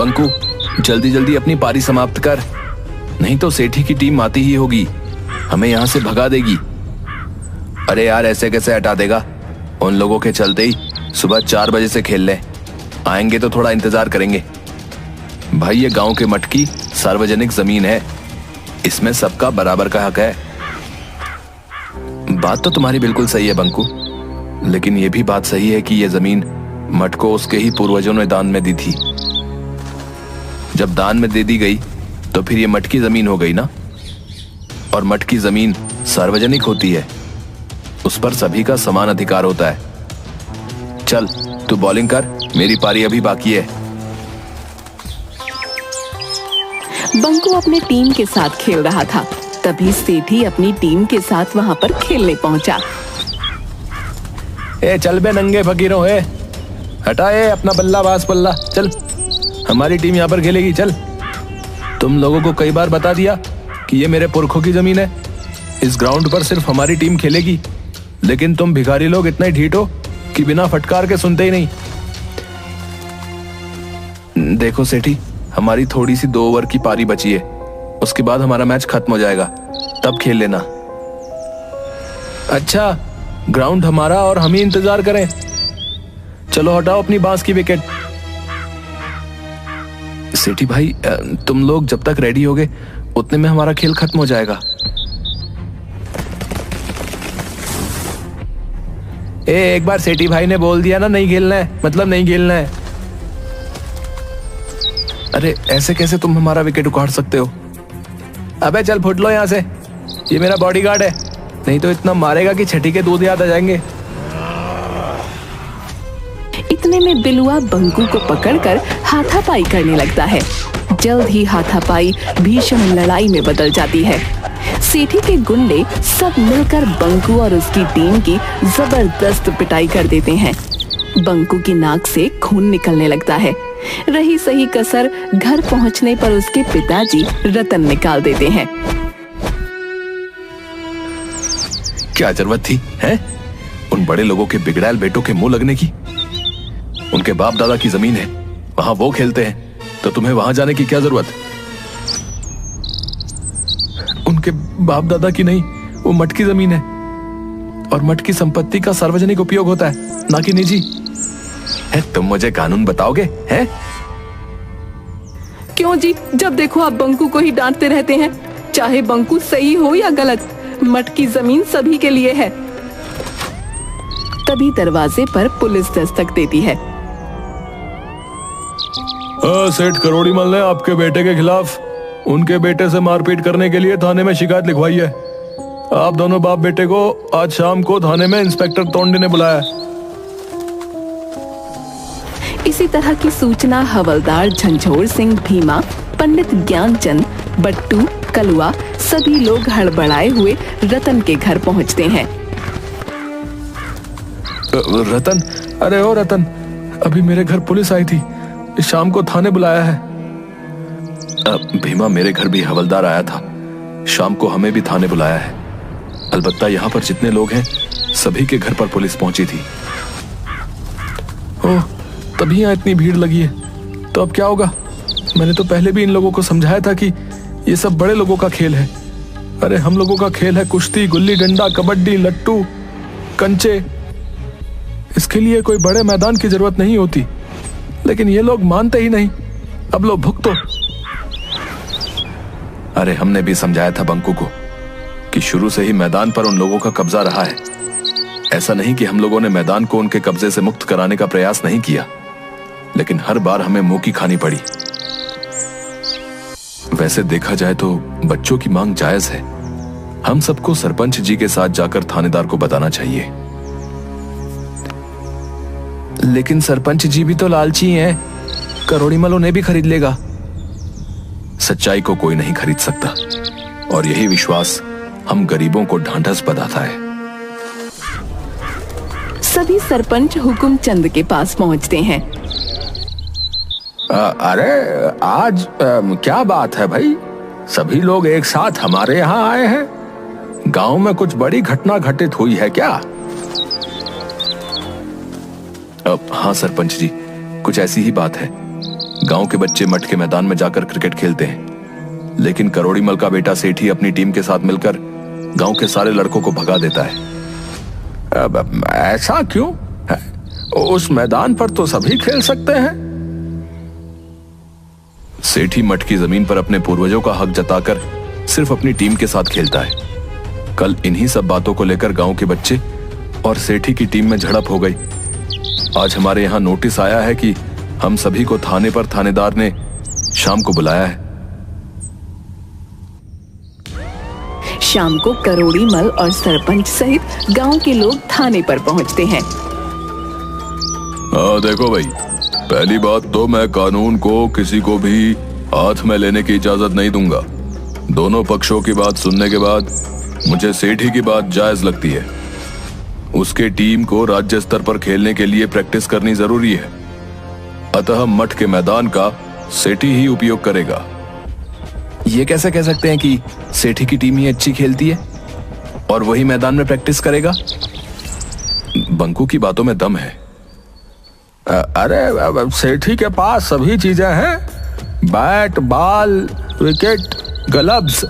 बंकू, जल्दी जल्दी अपनी पारी समाप्त कर, नहीं तो सेठी की टीम आती ही होगी, हमें यहाँ से भगा देगी। अरे यार, ऐसे कैसे हटा देगा? उन लोगों के चलते ही सुबह 4 बजे से खेल ले, आएंगे तो थोड़ा इंतजार करेंगे। भाई, ये गांव के मठ की सार्वजनिक जमीन है, इसमें सबका बराबर का हक है। बात तो तुम्हारी बिल्कुल सही है बंकू, लेकिन यह भी बात सही है कि यह जमीन मठ को उसके ही पूर्वजों ने दान में दी थी। जब दान में दे दी गई तो फिर ये मठ की जमीन हो गई ना, और मठ की जमीन सार्वजनिक होती है, उस पर सभी का समान अधिकार होता है। चल तू बॉलिंग कर, मेरी पारी अभी बाकी है। बंकू अपने टीम के साथ खेल रहा था, तभी सेठी अपनी टीम के साथ वहां पर खेलने पहुंचा। ए चल बे नंगे फकीरों, हटाए अपना बल्ला बास पल्ला, चल हमारी टीम यहाँ पर खेलेगी। चल, तुम लोगों को कई बार बता दिया कि ये मेरे पुरखों की जमीन है, इस ग्राउंड पर सिर्फ हमारी टीम खेलेगी, लेकिन तुम भिखारी लोग इतने ढीठ हो कि बिना फटकार के सुनते ही नहीं। देखो सेठी, हमारी थोड़ी सी 2 ओवर की पारी बची है, उसके बाद हमारा मैच खत्म हो जाएगा, तब खेल लेना। अच्छा, ग्राउंड हमारा और हम ही इंतजार करें? चलो हटाओ अपनी बांस की विकेट। सेठी भाई, तुम लोग जब तक रेडी होगे उतने में हमारा खेल खत्म हो जाएगा। एक बार सेठी भाई ने बोल दिया ना नहीं खेलना है, मतलब नहीं खेलना है। अरे ऐसे कैसे तुम हमारा विकेट उखाड़ सकते हो? अबे चल फुट लो यहाँ से, ये मेरा बॉडीगार्ड है, नहीं तो इतना मारेगा कि छठी के दूध याद आ जाएंगे। इतने में बिलुआ बंकू को पकड़कर हाथापाई करने लगता है। जल्द ही हाथापाई भीषण लड़ाई में बदल जाती है। सेठी के गुंडे सब मिलकर बंकू और उसकी टीम की जबरदस्त पिटाई कर देते हैं। बंकू की नाक से खून निकलने लगता है। रही सही कसर घर पहुंचने पर उसके पिताजी रतन निकाल देते हैं। क्या जरूरत थी हैं? उन बड़े लोगों के बिगड़ैल बेटों के मुंह लगने की? उनके बाप दादा की जमीन है, वहां वो खेलते हैं, तो तुम्हें वहां जाने की क्या जरूरत? उनके बाप दादा की नहीं, वो मठ की जमीन है, और मठ की संपत्ति का सार्वजनिक उपयोग होता है, ना कि निजी। तुम मुझे कानून बताओगे हैं? क्यों जी, जब देखो आप बंकू को ही डांटते रहते हैं। चाहे बंकू सही हो या गलत, मठ की जमीन सभी के लिए है। तभी दरवाजे पर पुलिस दस्तक देती है। सेठ करोड़ीमल ने आपके बेटे के खिलाफ उनके बेटे से मारपीट करने के लिए थाने में शिकायत लिखवाई है। आप दोनों बाप बेटे को आज शाम को थाने में इंस्पेक्टर तोंडे ने बुलाया। इसी तरह की सूचना हवलदार झंझोर सिंह भीमा, पंडित ज्ञानचंद, बट्टू, कलुआ सभी लोग हड़बड़ाए हुए रतन के घर पहुंचते हैं। रतन, अरे ओ रतन, अभी मेरे घर पुलिस आई थी, शाम को थाने बुलाया है। भीमा, मेरे घर भी हवलदार आया था, शाम को हमें भी थाने बुलाया है। अलबत्ता यहाँ पर जितने लोग हैं सभी के घर पर पुलिस पहुंची थी। ओह, तभी यहाँ इतनी भीड़ लगी है। तो अब क्या होगा? मैंने तो पहले भी इन लोगों को समझाया था कि ये सब बड़े लोगों का खेल है। अरे हम लोगों का खेल है कुश्ती, गुल्ली डंडा, कबड्डी, लट्टू, कंचे। इसके लिए कोई बड़े मैदान की जरूरत नहीं होती, लेकिन ये लोग मानते ही नहीं। अब लो भुगतो। अरे हमने भी समझाया था बंकू को कि शुरू से ही मैदान पर उन लोगों का कब्जा रहा है। ऐसा नहीं कि हम लोगों ने मैदान को उनके कब्जे से मुक्त कराने का प्रयास नहीं किया, लेकिन हर बार हमें मुंह की खानी पड़ी। वैसे देखा जाए तो बच्चों की मांग जायज है। हम सबको सरपंच जी के साथ जाकर थानेदार को बताना चाहिए। लेकिन सरपंच जी भी तो लालची हैं, करोड़ीमल उन्हें भी खरीद लेगा। सच्चाई को कोई नहीं खरीद सकता, और यही विश्वास हम गरीबों को ढांढस बताता है। सभी सरपंच हुकुमचंद के पास पहुंचते हैं। अरे आज क्या बात है भाई, सभी लोग एक साथ हमारे यहाँ आए हैं। गांव में कुछ बड़ी घटना घटित हुई है क्या? हाँ सरपंच जी, कुछ ऐसी ही बात है। गांव के बच्चे मठ के मैदान में जाकर क्रिकेट खेलते हैं, लेकिन करोड़ी मल का बेटा सेठी अपनी टीम के साथ मिलकर गांव के सारे लड़कों को भगा देता है। अब ऐसा क्यों? उस मैदान पर तो सभी खेल सकते हैं। सेठी मठ की जमीन पर अपने पूर्वजों का हक जताकर सिर्फ अपनी टीम के साथ खेलता है। कल इन्हीं सब बातों को लेकर गांव के बच्चे और सेठी की टीम में झड़प हो गई। आज हमारे यहाँ नोटिस आया है कि हम सभी को थाने पर थानेदार ने शाम को बुलाया है। शाम को करोड़ी मल और सरपंच सहित गांव के लोग थाने पर पहुंचते हैं। देखो भाई, पहली बात तो मैं कानून को किसी को भी हाथ में लेने की इजाजत नहीं दूंगा। दोनों पक्षों की बात सुनने के बाद मुझे सेठी की बात जायज लगती है। उसके टीम को राज्य स्तर पर खेलने के लिए प्रैक्टिस करनी जरूरी है, अतः मठ के मैदान का सेठी ही उपयोग करेगा। ये कैसे कह सकते हैं कि सेठी की टीम ही अच्छी खेलती है और वही मैदान में प्रैक्टिस करेगा? बंकू की बातों में दम है। अरे सेठी के पास सभी चीजें हैं, bat, ball, wicket, gloves,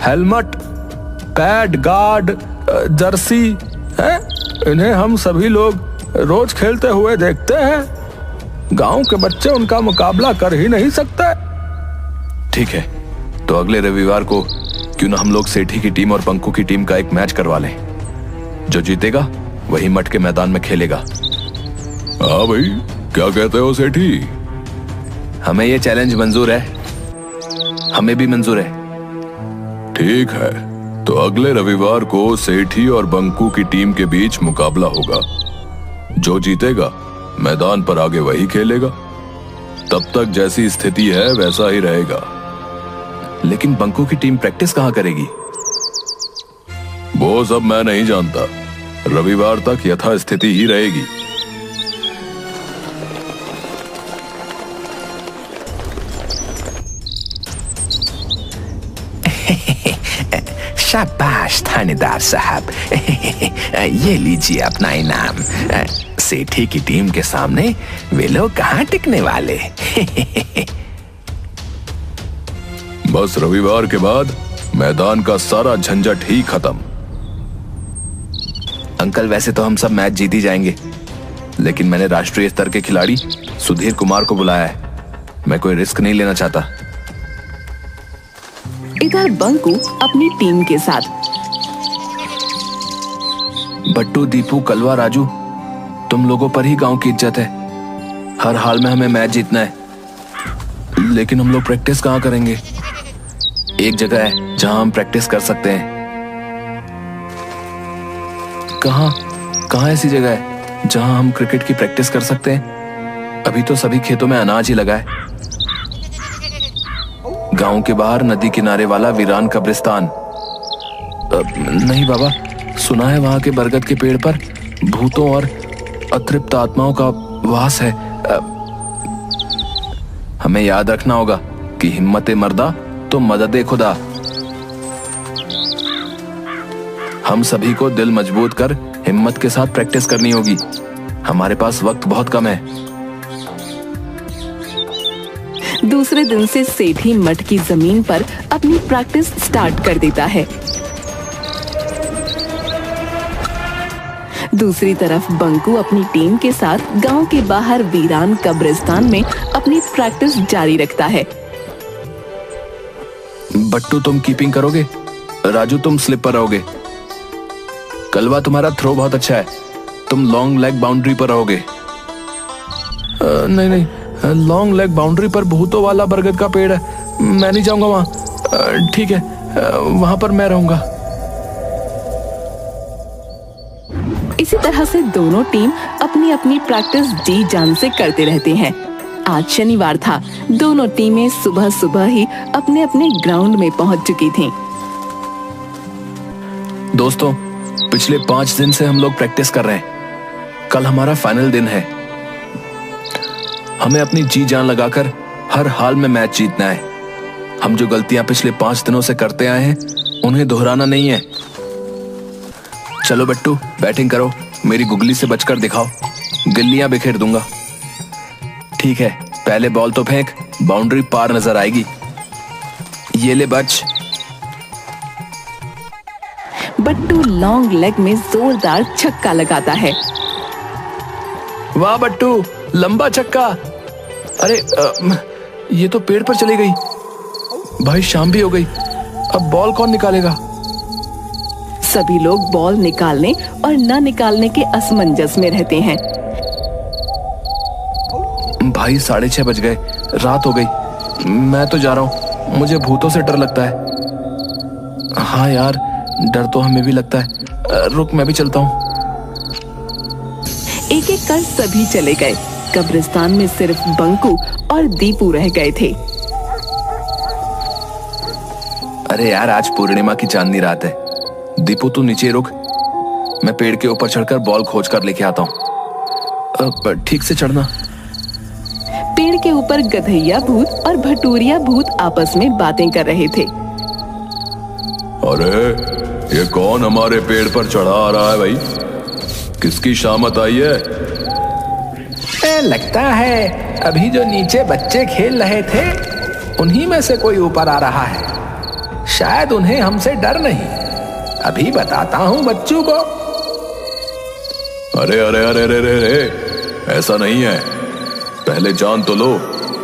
helmet, pad, guard, Jersey है। इन्हें हम सभी लोग रोज खेलते हुए देखते हैं। गांव के बच्चे उनका मुकाबला कर ही नहीं सकते। ठीक है, तो अगले रविवार को क्यों ना हम लोग सेठी की टीम और बंकू की टीम का एक मैच करवा लें। जो जीतेगा वही मठ के मैदान में खेलेगा। हाँ भाई, क्या कहते हो सेठी? हमें ये चैलेंज मंजूर है। हमें भी मंजूर है। ठीक है, तो अगले रविवार को सेठी और बंकू की टीम के बीच मुकाबला होगा। जो जीतेगा मैदान पर आगे वही खेलेगा। तब तक जैसी स्थिति है वैसा ही रहेगा। लेकिन बंकू की टीम प्रैक्टिस कहां करेगी? वो सब मैं नहीं जानता। रविवार तक यथास्थिति ही रहेगी। शाबाश थानेदार साहब, ये लीजिए अपना इनाम। सेठी की टीम के सामने वे लोग कहाँ टिकने वाले। बस रविवार के बाद मैदान का सारा झंझट ही खत्म। अंकल, वैसे तो हम सब मैच जीत ही जाएंगे, लेकिन मैंने राष्ट्रीय स्तर के खिलाड़ी सुधीर कुमार को बुलाया है। मैं कोई रिस्क नहीं लेना चाहता। इधर बंकू अपनी टीम के साथ। बट्टू, दीपू, कलवा, राजू, तुम लोगों पर ही गांव की इज्जत है। हर हाल में हमें मैच जीतना है। लेकिन हम लोग प्रैक्टिस कहां करेंगे? एक जगह है जहां हम प्रैक्टिस कर सकते हैं। कहां ऐसी जगह है जहां हम क्रिकेट की प्रैक्टिस कर सकते हैं? अभी तो सभी खेतों में अनाज ही लगा है। गांव के बाहर नदी किनारे वाला वीरान कब्रिस्तान। नहीं बाबा, सुना है वहां के बरगद के पेड़ पर भूतों और अतृप्त आत्माओं का वास है। हमें याद रखना होगा कि हिम्मते मर्दा तो मददे खुदा। हम सभी को दिल मजबूत कर हिम्मत के साथ प्रैक्टिस करनी होगी। हमारे पास वक्त बहुत कम है। दूसरे दिन से सेठी मठ की जमीन पर अपनी प्रैक्टिस स्टार्ट कर देता है। दूसरी तरफ बंकू अपनी टीम के साथ गांव के बाहर वीरान कब्रिस्तान में अपनी प्रैक्टिस जारी रखता है। बट्टू, तुम कीपिंग करोगे। राजू, तुम स्लिप पर रहोगे। कलवा, तुम्हारा थ्रो बहुत अच्छा है। तुम लॉन्ग लेग बाउंड्री पर रहोगे। नहीं, लॉन्ग लेग बाउंड्री पर भूतों वाला बरगद का पेड़ है। मैं नहीं जाऊंगा वहां। ठीक है, वहां पर मैं रहूंगा। इसी तरह से दोनों टीम अपनी अपनी प्रैक्टिस जी जान से करते रहते हैं। आज शनिवार था। दोनों टीमें सुबह सुबह ही अपने अपने ग्राउंड में पहुंच चुकी थीं। दोस्तों, पिछले 5 दिन से हम लोग प्रैक्टिस कर रहे हैं। कल हमारा फाइनल दिन है। हमें अपनी जी जान लगाकर हर हाल में मैच जीतना है। हम जो गलतियां पिछले 5 दिनों से करते आए हैं उन्हें दोहराना नहीं है। चलो बट्टू, बैटिंग करो। मेरी गुगली से बचकर दिखाओ। गिल्लियां बिखेर दूंगा। ठीक है, पहले बॉल तो फेंक, बाउंड्री पार नजर आएगी। ये ले बच। बट्टू लॉन्ग लेग में जोरदार छक्का लगाता है। वाह बट्टू, लंबा छक्का। अरे ये तो पेड़ पर चली गई। भाई शाम भी हो गई, अब बॉल कौन निकालेगा? सभी लोग बॉल निकालने और न निकालने के असमंजस में रहते हैं। भाई 6:30 बज गए, रात हो गई। मैं तो जा रहा हूँ, मुझे भूतों से डर लगता है। हाँ यार, डर तो हमें भी लगता है। रुक, मैं भी चलता हूँ। एक एक कर सभी चले गए। कब्रिस्तान में सिर्फ बंकू और दीपू रह गए थे। अरे यार, आज पूर्णिमा की चांदनी रात है। दीपू तू नीचे रुक, मैं पेड़ के ऊपर चढ़कर बॉल खोज कर लेके आता हूँ। ठीक से चढ़ना। पेड़ के ऊपर गधैया भूत और भटूरिया भूत आपस में बातें कर रहे थे। अरे ये कौन हमारे पेड़ पर चढ़ा आ रहा है भाई? किसकी शामत आई है? लगता है अभी जो नीचे बच्चे खेल रहे थे उन्हीं में से कोई ऊपर आ रहा है। शायद उन्हें हमसे डर नहीं। अभी बताता हूँ बच्चों को। अरे अरे अरे अरे अरे अरे, ऐसा नहीं है। पहले जान तो लो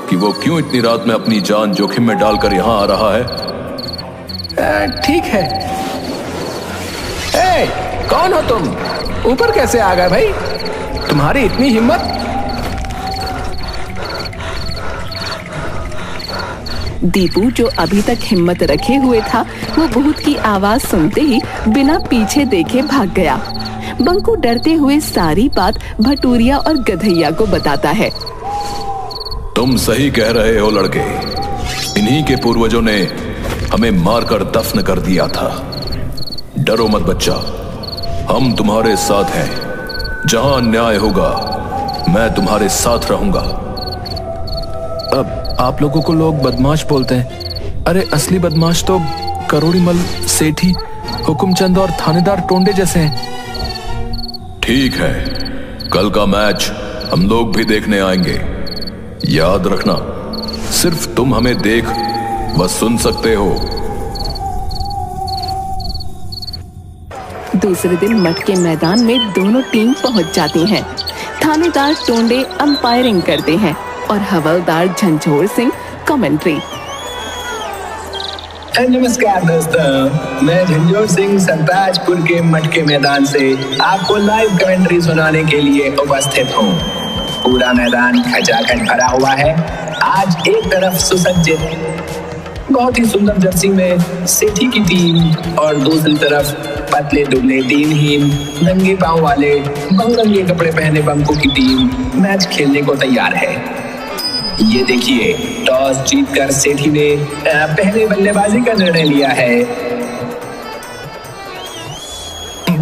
कि वो क्यों इतनी रात में अपनी जान जोखिम में डालकर यहाँ आ रहा है। ठीक है। कौन हो तुम? ऊपर कैसे आ गए भाई? तुम्हारी इतनी हिम्मत? दीपू, जो अभी तक हिम्मत रखे हुए था, वो भूत की आवाज सुनते ही बिना पीछे देखे भाग गया। बंकू डरते हुए सारी बात भटूरिया और गधैया को बताता है। तुम सही कह रहे हो लड़के, इन्हीं के पूर्वजों ने हमें मारकर दफन कर दिया था। डरो मत बच्चा, हम तुम्हारे साथ हैं। जहां अन्याय होगा मैं तुम्हारे साथ रहूंगा। अब आप लोगों को लोग बदमाश बोलते हैं। अरे असली बदमाश तो करोड़ीमल, सेठी, हुकुमचंद और थानेदार टोंडे जैसे हैं। ठीक है, कल का मैच हम लोग भी देखने आएंगे। याद रखना, सिर्फ तुम हमें देख व सुन सकते हो। दूसरे दिन मठ के मैदान में दोनों टीम पहुंच जाती हैं। थानेदार टोंडे अंपायरिंग करते हैं और हवलदार झंझोर सिंह कमेंट्री। नमस्कार दोस्तों, मैं झंझोर सिंह सरताजपुर के मठ के मैदान से आपको लाइव कमेंट्री सुनाने के लिए उपस्थित हूँ। पूरा मैदान खचाखच भरा हुआ है। आज एक तरफ सुसज्जित बहुत ही सुंदर जर्सी में सेठी की टीम और दूसरी तरफ पतले दुबले दिनहीन नंगे पांव वाले बहुरंगे कपड़े पहने बंकू की टीम मैच खेलने को तैयार है। ये देखिए, टॉस जीतकर सेठी ने पहले बल्लेबाजी का निर्णय लिया है।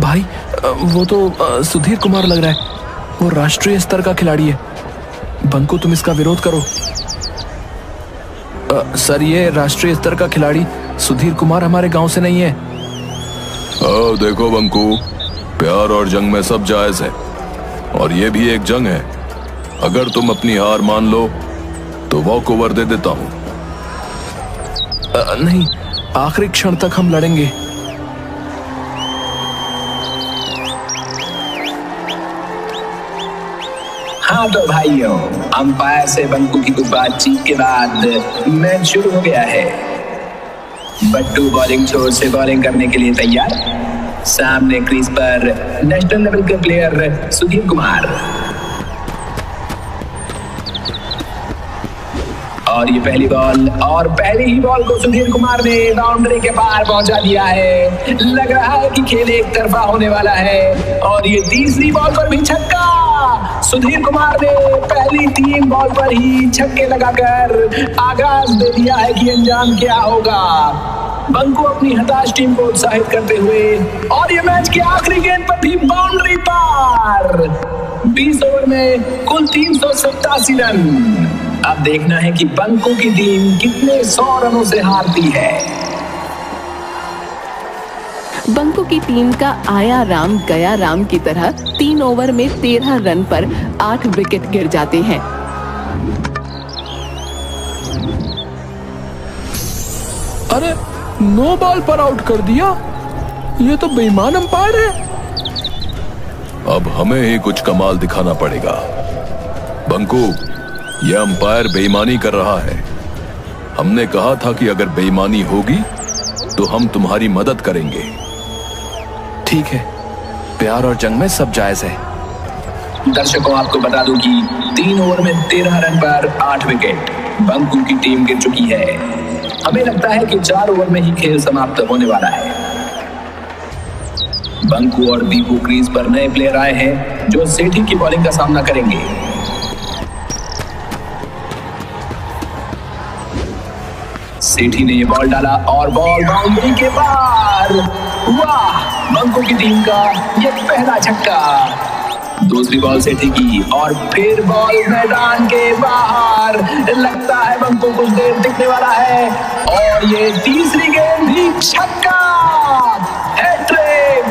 भाई वो तो सुधीर कुमार लग रहा है। वो राष्ट्रीय स्तर का खिलाड़ी है। बंकू तुम इसका विरोध करो। सर, ये राष्ट्रीय स्तर का खिलाड़ी सुधीर कुमार हमारे गांव से नहीं है। देखो बंकू, प्यार और जंग में सब जायज है और ये भी एक जंग है। अगर तुम अपनी हार मान लो तो वॉक ओवर दे देता हूं। नहीं, आखिरी क्षण तक हम लड़ेंगे। हाँ तो भाइयों, अंपायर से बंकू की कुछ बातचीत के बाद मैच शुरू हो गया है। बट्टू बॉलिंग छोर से बॉलिंग करने के लिए तैयार। सामने क्रीज पर नेशनल लेवल के प्लेयर सुधीर कुमार। और ये पहली बॉल और पहली ही बॉल को सुधीर कुमार ने बाउंड्री के पार पहुंचा दिया है। लग रहा है कि खेल एक तरफा होने वाला है। और ये तीसरी बॉल पर भी छक्का। सुधीर कुमार ने पहली 3 बॉल पर ही छक्के लगाकर आगाज दे दिया है कि अंजाम क्या होगा। बंकू अपनी हताश टीम को उत्साहित करते हुए और ये मैच की आखिरी गेंद पर भी बाउंड्री पार। 20 ओवर में कुल 387 रन। अब देखना है कि बंकू की टीम कितने 100 रनों से हारती है। बंकू की टीम का आया राम गया राम की तरह 3 ओवर में 13 रन पर 8 विकेट गिर जाते हैं। अरे 9 बॉल पर आउट कर दिया। ये तो बेईमान अंपायर है। अब हमें ही कुछ कमाल दिखाना पड़ेगा। बंकू, यह अंपायर बेईमानी कर रहा है। हमने कहा था कि अगर बेईमानी होगी तो हम तुम्हारी मदद करेंगे। ठीक है, प्यार और जंग में सब जायज है। दर्शकों, आपको बता दूं कि 3 ओवर में 13 रन पर 8 विकेट बंकू की टीम गिर चुकी है। हमें लगता है कि 4 ओवर में ही खेल समाप्त होने वाला है। बंकू और दीपू क्रीज पर नए प्लेयर आए हैं जो सेठी की बॉलिंग का सामना करेंगे। सेठी ने ये बॉल डाला और बॉल बाउंड्री के पार। वाह, बंकू की टीम का ये पहला छक्का। दूसरी बॉल सेठी की और फिर बॉल मैदान के बाहर। लगता है बंकू कुछ देर टिकने वाला है और ये तीसरी गेंद भी छक्का। हैट्रिक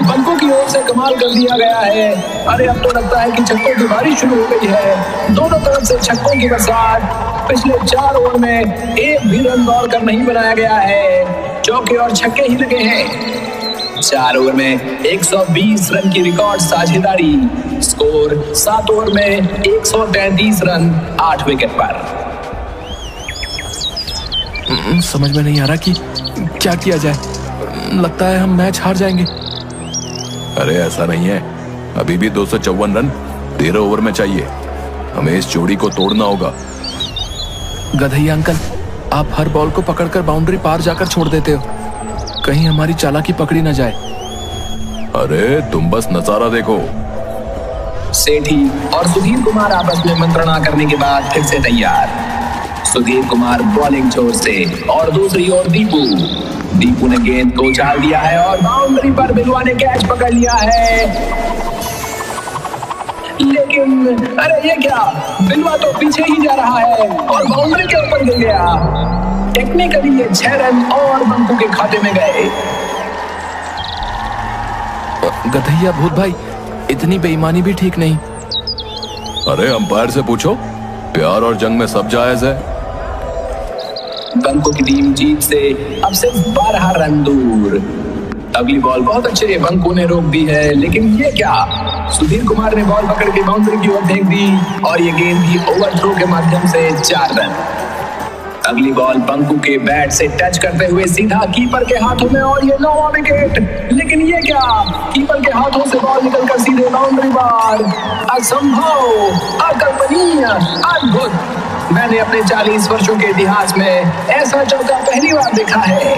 बंकू की ओर से कमाल कर दिया गया है। अरे अब तो लगता है कि छक्कों की बारिश शुरू हो गई है। दोनों तरफ से छक्कों की बरसात। पिछले 4 ओवर में एक भी रन दौड़कर नहीं बनाया गया है। चौके और छक्के ही लगे हैं। 4 ओवर में 120 रन की रिकॉर्ड साझेदारी। स्कोर 7 ओवर में 133 रन 8 विकेट पर। समझ में नहीं आ रहा कि क्या किया जाए। लगता है हम मैच हार जाएंगे। अरे ऐसा नहीं है, अभी भी 254 रन 13 ओवर में चाहिए। हमें इस जोड़ी को तोड़ना होगा। गधैया अंकल, आप हर बॉल को पकड़कर बाउंड्री पार जाकर छोड़ देते हो। कहीं हमारी चालाकी पकड़ी ना जाए। अरे तुम बस नजारा देखो। सेठी और सुधीर कुमार आपस में मंत्रणा करने के बाद फिर से तैयार। सुधीर कुमार बॉलिंग छोर से और दूसरी ओर दीपू ने गेंद को उछाल दिया है और बाउंड्री पर बिलवा ने कैच पकड़ लिया है। लेकिन अरे ये क्या, बिलवा तो पीछे ही जा रहा है और बाउंड्री के ऊपर गिर गया। टेक्निकली ये 6 रन और बंकू के खाते में गए। गधैया भूत भाई, इतनी बेईमानी भी ठीक नहीं। अरे अंपायर से पूछो, प्यार और जंग में सब जायज है। बंकू की टीम जीत से अब सिर्फ 12 रन दूर। अगली बॉल बहुत अच्छे बंकू ने रोक दी है, लेकिन ये क्या, सुधीर कुमार ने बॉल पकड़ के बाउंड्री की ओर फेंक दी और ये गेंद भी ओवरथ्रो के माध्यम से 4 रन। अगली बॉल बंकू के बैट से टच करते हुए सीधा कीपर के हाथों में और ये 9वां विकेट। लेकिन ये क्या, कीपर के हाथों से बॉल निकलकर सीधे बाउंड्री पार। असंभव, अकल्पनीय, अद्भुत। मैंने अपने 40 वर्षों के इतिहास में ऐसा चौका पहली बार देखा है।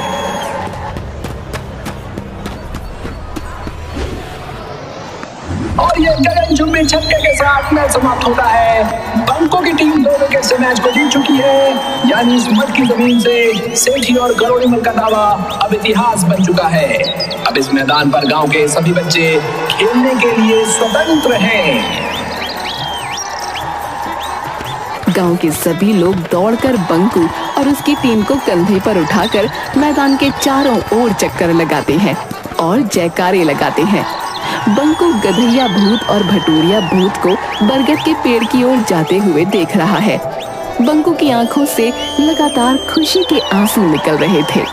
और ये गगनचुंबी छक्के के साथ मैच समाप्त होता है। बंकू की टीम 2 विकेट से मैच को जीत चुकी है। यानी इस मत की जमीन से सेठी और करोड़ीमल का दावा अब इतिहास बन चुका है। अब इस मैदान पर गांव के सभी बच्चे खेलने के लिए स्वतंत्र हैं। गांव के सभी लोग दौड़कर बंकू और उसकी टीम को कंधे पर उठाकर मैदान के चारों ओर चक्कर लगाते हैं और जयकारे लगाते हैं। बंकू गधैया भूत और भटूरिया भूत को बरगद के पेड़ की ओर जाते हुए देख रहा है। बंकू की आंखों से लगातार खुशी के आंसू निकल रहे थे।